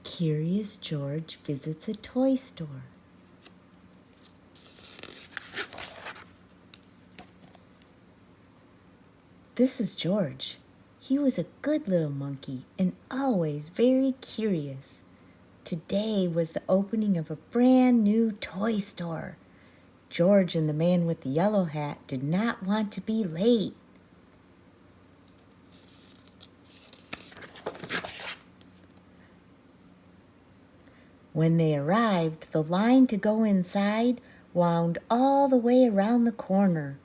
Curious George visits a toy store. This is George. He was a good little monkey and always very curious. Today was the opening of a brand new toy store. George and the man with the yellow hat did not want to be late. When they arrived, the line to go inside wound all the way around the corner.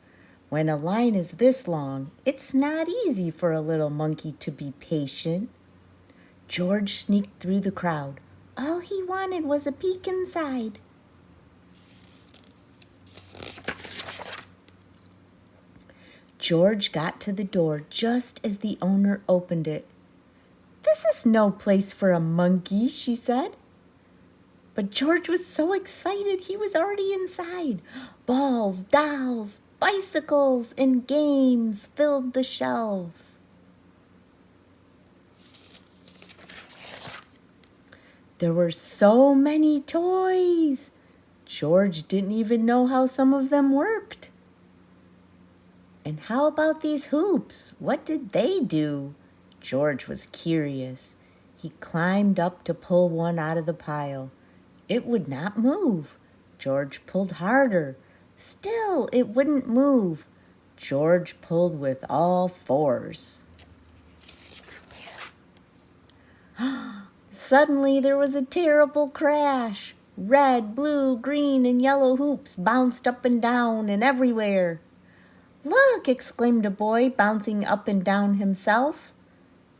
When a line is this long, it's not easy for a little monkey to be patient. George sneaked through the crowd. All he wanted was a peek inside. George got to the door just as the owner opened it. "This is no place for a monkey," she said. But George was so excited he was already inside. Balls, dolls, bicycles, and games filled the shelves. There were so many toys. George didn't even know how some of them worked. And how about these hoops? What did they do? George was curious. He climbed up to pull one out of the pile. It would not move. George pulled harder. Still, it wouldn't move. George pulled with all fours. Suddenly, there was a terrible crash. Red, blue, green, and yellow hoops bounced up and down and everywhere. "Look!" exclaimed a boy, bouncing up and down himself.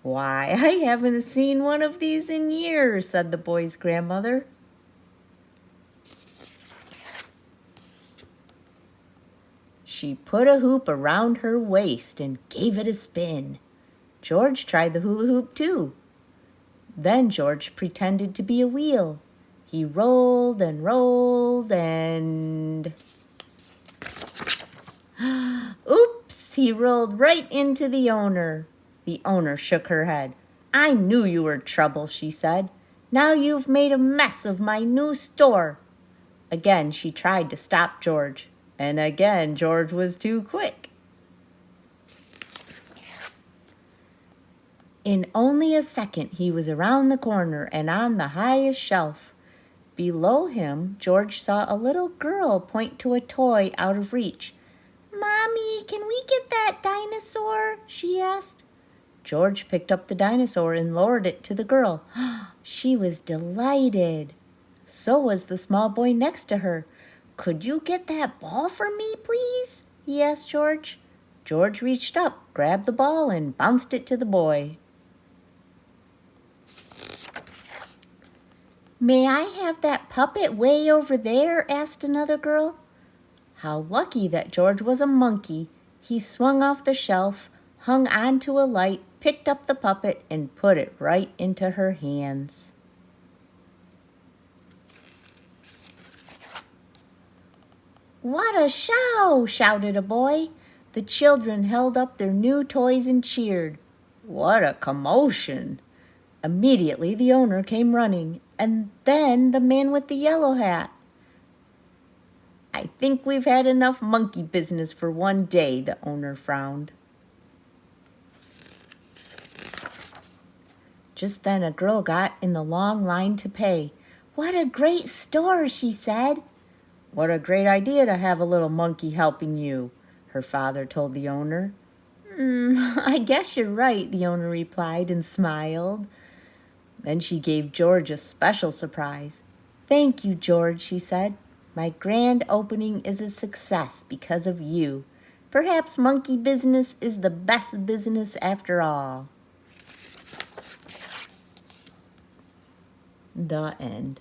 "Why, I haven't seen one of these in years," said the boy's grandmother. She put a hoop around her waist and gave it a spin. George tried the hula hoop too. Then George pretended to be a wheel. He rolled and rolled and... Oops! He rolled right into the owner. The owner shook her head. "I knew you were trouble," she said. "Now you've made a mess of my new store." Again she tried to stop George. And again, George was too quick. In only a second, he was around the corner and on the highest shelf. Below him, George saw a little girl point to a toy out of reach. "Mommy, can we get that dinosaur?" she asked. George picked up the dinosaur and lowered it to the girl. She was delighted. So was the small boy next to her. "Could you get that ball for me, please?" he asked George. George reached up, grabbed the ball, and bounced it to the boy. "May I have that puppet way over there?" asked another girl. How lucky that George was a monkey. He swung off the shelf, hung onto a light, picked up the puppet, and put it right into her hands. "What a show!" shouted a boy. The children held up their new toys and cheered. What a commotion! Immediately the owner came running, and then the man with the yellow hat. "I think we've had enough monkey business for one day," the owner frowned. Just then a girl got in the long line to pay. "What a great store," she said. "What a great idea to have a little monkey helping you," her father told the owner. I guess you're right," the owner replied and smiled. Then she gave George a special surprise. "Thank you, George," she said. "My grand opening is a success because of you. Perhaps monkey business is the best business after all." The end.